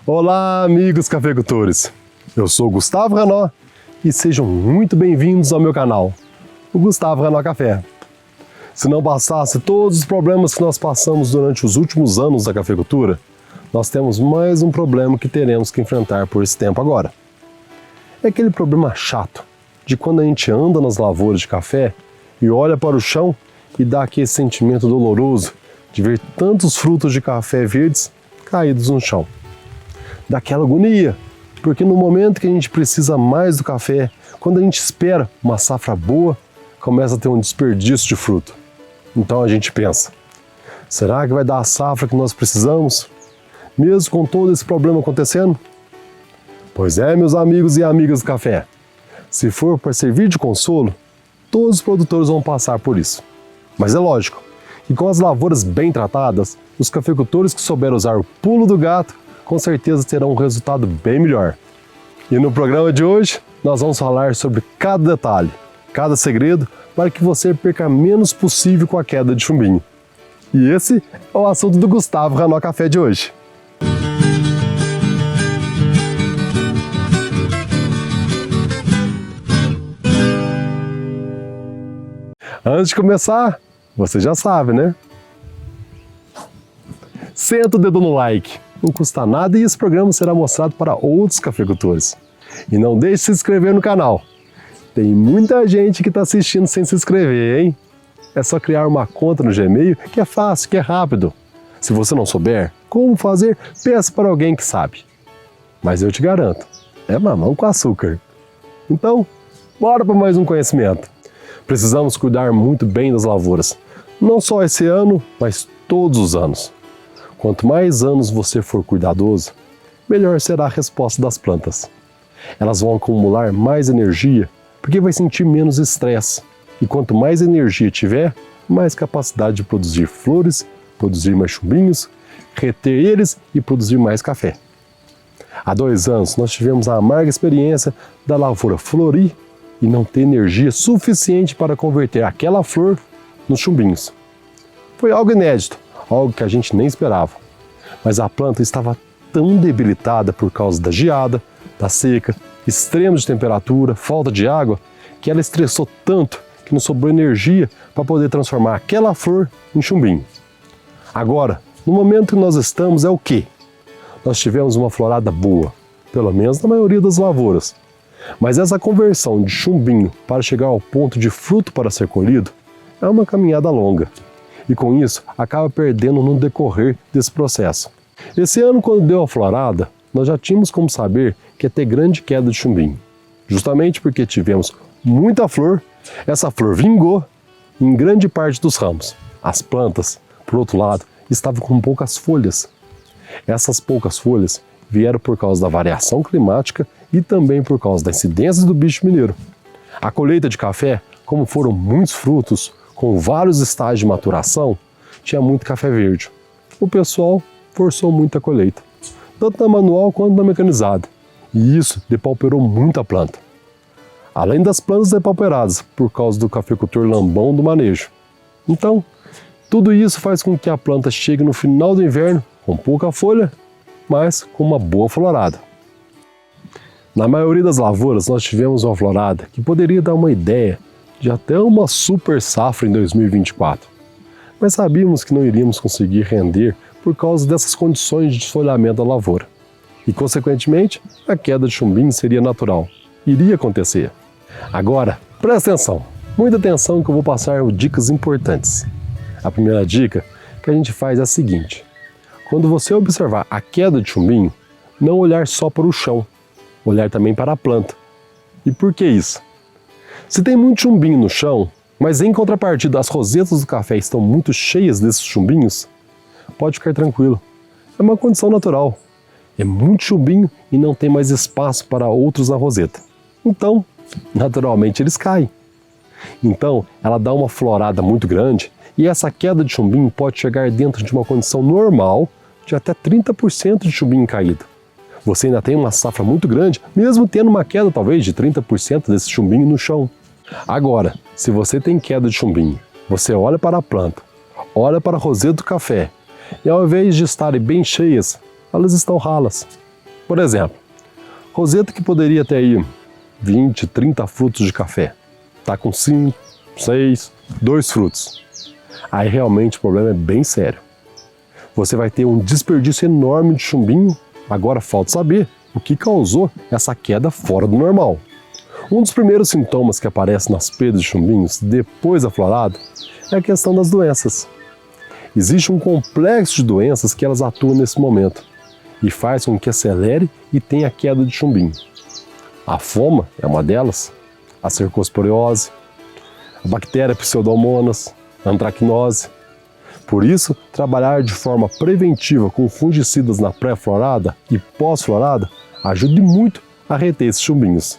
Olá, amigos cafeicultores! Eu sou o Gustavo Ranó e sejam muito bem-vindos ao meu canal, o Gustavo Ranó Café. Se não bastasse todos os problemas que nós passamos durante os últimos anos da cafeicultura, nós temos mais um problema que teremos que enfrentar por esse tempo agora. É aquele problema chato de quando a gente anda nas lavouras de café e olha para o chão e dá aquele sentimento doloroso de ver tantos frutos de café verdes caídos no chão. Dá aquela agonia, porque no momento que a gente precisa mais do café, quando a gente espera uma safra boa, começa a ter um desperdício de fruto. Então a gente pensa, será que vai dar a safra que nós precisamos? Mesmo com todo esse problema acontecendo? Pois é, meus amigos e amigas do café, se for para servir de consolo, todos os produtores vão passar por isso. Mas é lógico que com as lavouras bem tratadas, os cafeicultores que souberam usar o pulo do gato, com certeza terão um resultado bem melhor. E no programa de hoje, nós vamos falar sobre cada detalhe, cada segredo, para que você perca menos possível com a queda de chumbinho. E esse é o assunto do Gustavo Ranó Café de hoje. Antes de começar, você já sabe, né? Senta o dedo no like, não custa nada e esse programa será mostrado para outros cafeicultores. E não deixe de se inscrever no canal. Tem muita gente que está assistindo sem se inscrever, hein? É só criar uma conta no Gmail, que é fácil, que é rápido. Se você não souber como fazer, peça para alguém que sabe. Mas eu te garanto, é mamão com açúcar. Então, bora para mais um conhecimento. Precisamos cuidar muito bem das lavouras, não só esse ano, mas todos os anos. Quanto mais anos você for cuidadoso, melhor será a resposta das plantas. Elas vão acumular mais energia, porque vai sentir menos estresse. E quanto mais energia tiver, mais capacidade de produzir flores, produzir mais chumbinhos, reter eles e produzir mais café. Há 2 anos nós tivemos a amarga experiência da lavoura florir e não ter energia suficiente para converter aquela flor nos chumbinhos. Foi algo inédito, algo que a gente nem esperava. Mas a planta estava tão debilitada por causa da geada, da seca, extremos de temperatura, falta de água, que ela estressou tanto que não sobrou energia para poder transformar aquela flor em chumbinho. Agora, no momento que nós estamos é o quê? Nós tivemos uma florada boa, pelo menos na maioria das lavouras. Mas essa conversão de chumbinho para chegar ao ponto de fruto para ser colhido é uma caminhada longa. E com isso, acaba perdendo no decorrer desse processo. Esse ano, quando deu a florada, nós já tínhamos como saber que ia ter grande queda de chumbinho. Justamente porque tivemos muita flor, essa flor vingou em grande parte dos ramos. As plantas, por outro lado, estavam com poucas folhas. Essas poucas folhas vieram por causa da variação climática e também por causa da incidência do bicho mineiro. A colheita de café, como foram muitos frutos, com vários estágios de maturação, tinha muito café verde. O pessoal forçou muito a colheita, tanto na manual quanto na mecanizada, e isso depauperou muito a planta. Além das plantas depauperadas, por causa do cafeicultor lambão do manejo. Então, tudo isso faz com que a planta chegue no final do inverno com pouca folha, mas com uma boa florada. Na maioria das lavouras nós tivemos uma florada que poderia dar uma ideia de até uma super safra em 2024. Mas sabíamos que não iríamos conseguir render por causa dessas condições de desfolhamento da lavoura. E, consequentemente, a queda de chumbinho seria natural. Iria acontecer. Agora, presta atenção. Muita atenção que eu vou passar dicas importantes. A primeira dica que a gente faz é a seguinte. Quando você observar a queda de chumbinho, não olhar só para o chão. Olhar também para a planta. E por que isso? Se tem muito chumbinho no chão, mas em contrapartida as rosetas do café estão muito cheias desses chumbinhos, pode ficar tranquilo. É uma condição natural. É muito chumbinho e não tem mais espaço para outros na roseta. Então, naturalmente eles caem. Então, ela dá uma florada muito grande e essa queda de chumbinho pode chegar dentro de uma condição normal de até 30% de chumbinho caído. Você ainda tem uma safra muito grande, mesmo tendo uma queda talvez de 30% desse chumbinho no chão. Agora, se você tem queda de chumbinho, você olha para a planta, olha para a roseta do café, e ao invés de estarem bem cheias, elas estão ralas. Por exemplo, roseta que poderia ter aí 20, 30 frutos de café, está com 5, 6, 2 frutos. Aí realmente o problema é bem sério. Você vai ter um desperdício enorme de chumbinho. Agora falta saber o que causou essa queda fora do normal. Um dos primeiros sintomas que aparece nas perdas de chumbinhos depois da florada é a questão das doenças. Existe um complexo de doenças que elas atuam nesse momento e faz com que acelere e tenha queda de chumbinho. A foma é uma delas, a cercosporiose, a bactéria Pseudomonas, a antracnose. Por isso, trabalhar de forma preventiva com fungicidas na pré-florada e pós-florada ajuda muito a reter esses chumbinhos.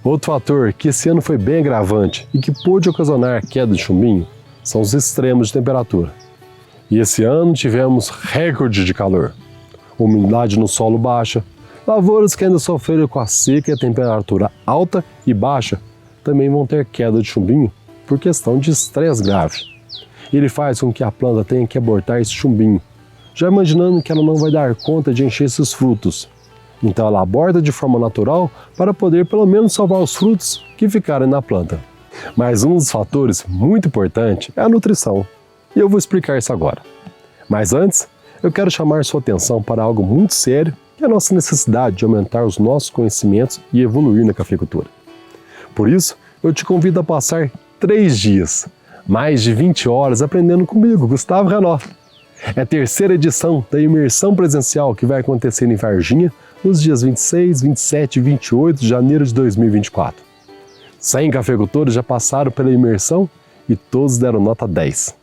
Outro fator que esse ano foi bem agravante e que pôde ocasionar a queda de chumbinho são os extremos de temperatura. E esse ano tivemos recorde de calor, umidade no solo baixa, lavouras que ainda sofreram com a seca e a temperatura alta e baixa também vão ter queda de chumbinho por questão de estresse grave. Ele faz com que a planta tenha que abortar esse chumbinho, já imaginando que ela não vai dar conta de encher esses frutos. Então ela aborta de forma natural para poder pelo menos salvar os frutos que ficarem na planta. Mas um dos fatores muito importante é a nutrição, e eu vou explicar isso agora. Mas antes, eu quero chamar sua atenção para algo muito sério, que é a nossa necessidade de aumentar os nossos conhecimentos e evoluir na cafeicultura. Por isso, eu te convido a passar 3 dias, mais de 20 horas aprendendo comigo, Gustavo Renó. É a terceira edição da imersão presencial que vai acontecer em Varginha nos dias 26, 27 e 28 de janeiro de 2024. 100 cafeicultores já passaram pela imersão e todos deram nota 10.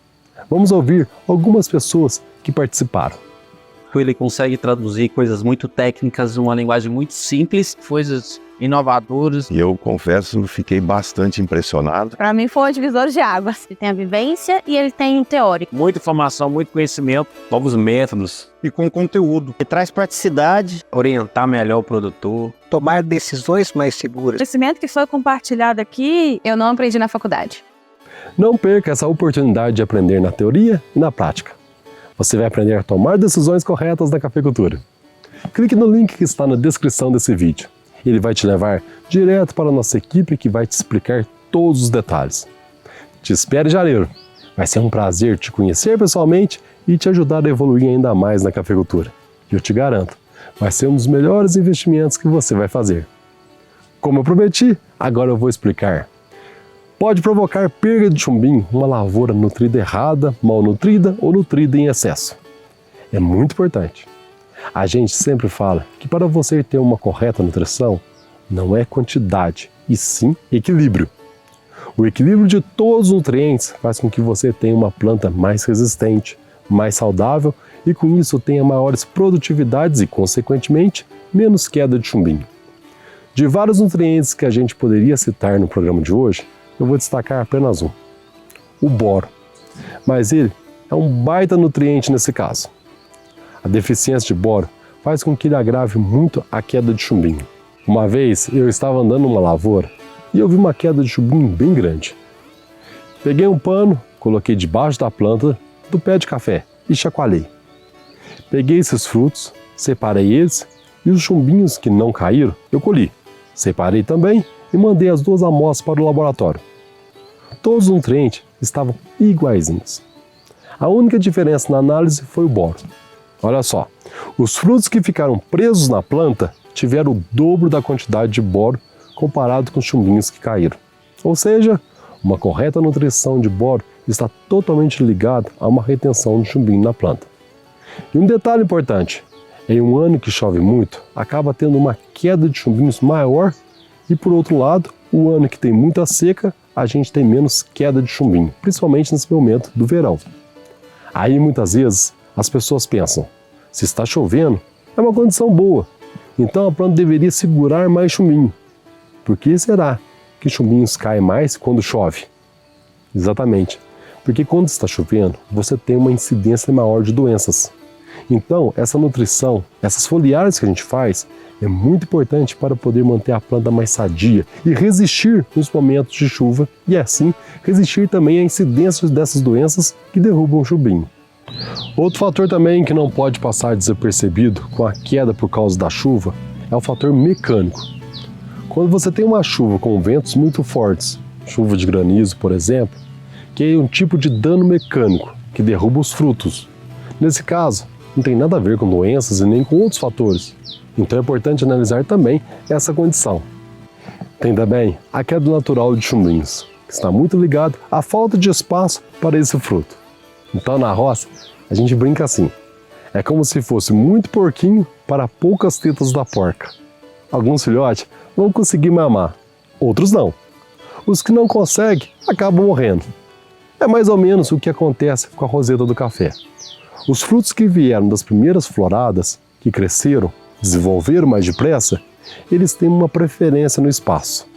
Vamos ouvir algumas pessoas que participaram. Ele consegue traduzir coisas muito técnicas numa linguagem muito simples, coisas inovadoras. E eu confesso, fiquei bastante impressionado. Para mim foi um divisor de águas. Ele tem a vivência e ele tem o teórico. Muita informação, muito conhecimento, novos métodos. E com conteúdo. E traz praticidade, orientar melhor o produtor. tomar decisões mais O seguras. conhecimento que foi compartilhado aqui, eu não aprendi na faculdade. Não perca essa oportunidade de aprender na teoria e na prática. Você vai aprender a tomar decisões corretas na cafeicultura. Clique no link que está na descrição desse vídeo. Ele vai te levar direto para a nossa equipe que vai te explicar todos os detalhes. Te espero em janeiro. Vai ser um prazer te conhecer pessoalmente e te ajudar a evoluir ainda mais na cafeicultura. E eu te garanto, vai ser um dos melhores investimentos que você vai fazer. Como eu prometi, agora eu vou explicar. Pode provocar perda de chumbinho uma lavoura nutrida errada, mal nutrida ou nutrida em excesso. É muito importante. A gente sempre fala que para você ter uma correta nutrição, não é quantidade, e sim equilíbrio. O equilíbrio de todos os nutrientes faz com que você tenha uma planta mais resistente, mais saudável e com isso tenha maiores produtividades e, consequentemente, menos queda de chumbinho. De vários nutrientes que a gente poderia citar no programa de hoje, eu vou destacar apenas um, o boro. Mas ele é um baita nutriente nesse caso. A deficiência de boro faz com que ele agrave muito a queda de chumbinho. Uma vez eu estava andando numa lavoura e eu vi uma queda de chumbinho bem grande. Peguei um pano, coloquei debaixo da planta do pé de café e chacoalhei. Peguei esses frutos, separei eles e os chumbinhos que não caíram eu colhi. Separei também e mandei as 2 amostras para o laboratório. Todos os nutrientes estavam iguaizinhos. A única diferença na análise foi o boro. Olha só, os frutos que ficaram presos na planta tiveram o dobro da quantidade de boro comparado com os chumbinhos que caíram. Ou seja, uma correta nutrição de boro está totalmente ligada a uma retenção de chumbinho na planta. E um detalhe importante, em um ano que chove muito, acaba tendo uma queda de chumbinhos maior e por outro lado, o ano que tem muita seca, a gente tem menos queda de chumbinho, principalmente nesse momento do verão. Aí muitas vezes as pessoas pensam, se está chovendo, é uma condição boa, então a planta deveria segurar mais chumbinho. Por que será que chumbinhos caem mais quando chove? Exatamente, porque quando está chovendo, você tem uma incidência maior de doenças. Então, essa nutrição, essas foliares que a gente faz, é muito importante para poder manter a planta mais sadia e resistir nos momentos de chuva e assim resistir também à incidência dessas doenças que derrubam o chumbinho. Outro fator também que não pode passar desapercebido com a queda por causa da chuva é o fator mecânico. Quando você tem uma chuva com ventos muito fortes, chuva de granizo, por exemplo, que é um tipo de dano mecânico que derruba os frutos. Nesse caso, não tem nada a ver com doenças e nem com outros fatores. Então é importante analisar também essa condição. Tem também a queda natural de chumbinhos, que está muito ligado à falta de espaço para esse fruto. Então na roça, a gente brinca assim. É como se fosse muito porquinho para poucas tetas da porca. Alguns filhotes vão conseguir mamar, outros não. Os que não conseguem acabam morrendo. É mais ou menos o que acontece com a roseta do café. Os frutos que vieram das primeiras floradas, que cresceram, desenvolveram mais depressa, eles têm uma preferência no espaço.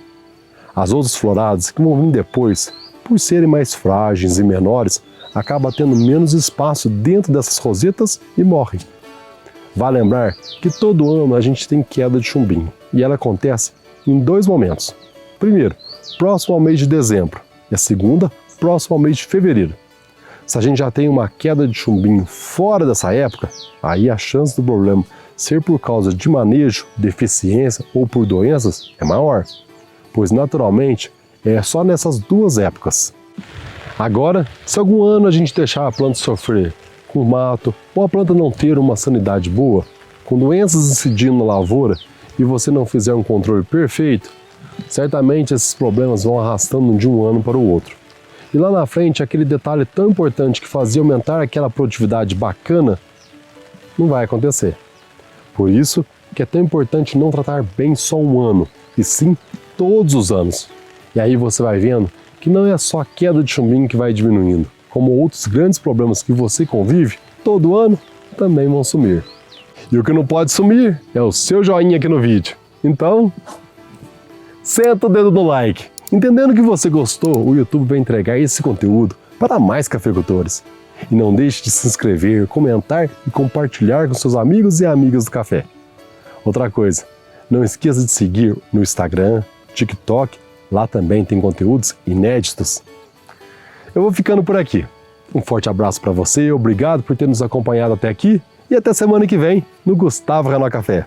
As outras floradas que vão vir depois, por serem mais frágeis e menores, acabam tendo menos espaço dentro dessas rosetas e morrem. Vale lembrar que todo ano a gente tem queda de chumbinho e ela acontece em 2 momentos. Primeiro, próximo ao mês de dezembro e a segunda, próximo ao mês de fevereiro. Se a gente já tem uma queda de chumbinho fora dessa época, aí a chance do problema ser por causa de manejo, deficiência ou por doenças é maior, pois naturalmente é só nessas 2 épocas. Agora, se algum ano a gente deixar a planta sofrer com mato ou a planta não ter uma sanidade boa, com doenças incidindo na lavoura e você não fizer um controle perfeito, certamente esses problemas vão arrastando de um ano para o outro. E lá na frente, aquele detalhe tão importante que fazia aumentar aquela produtividade bacana, não vai acontecer. Por isso que é tão importante não tratar bem só um ano, e sim todos os anos. E aí você vai vendo que não é só a queda de chumbinho que vai diminuindo, como outros grandes problemas que você convive todo ano também vão sumir. E o que não pode sumir é o seu joinha aqui no vídeo. Então, senta o dedo no like. Entendendo que você gostou, o YouTube vai entregar esse conteúdo para mais cafeicultores. E não deixe de se inscrever, comentar e compartilhar com seus amigos e amigas do café. Outra coisa, não esqueça de seguir no Instagram, TikTok, lá também tem conteúdos inéditos. Eu vou ficando por aqui. Um forte abraço para você, obrigado por ter nos acompanhado até aqui e até semana que vem no Gustavo Renó Café.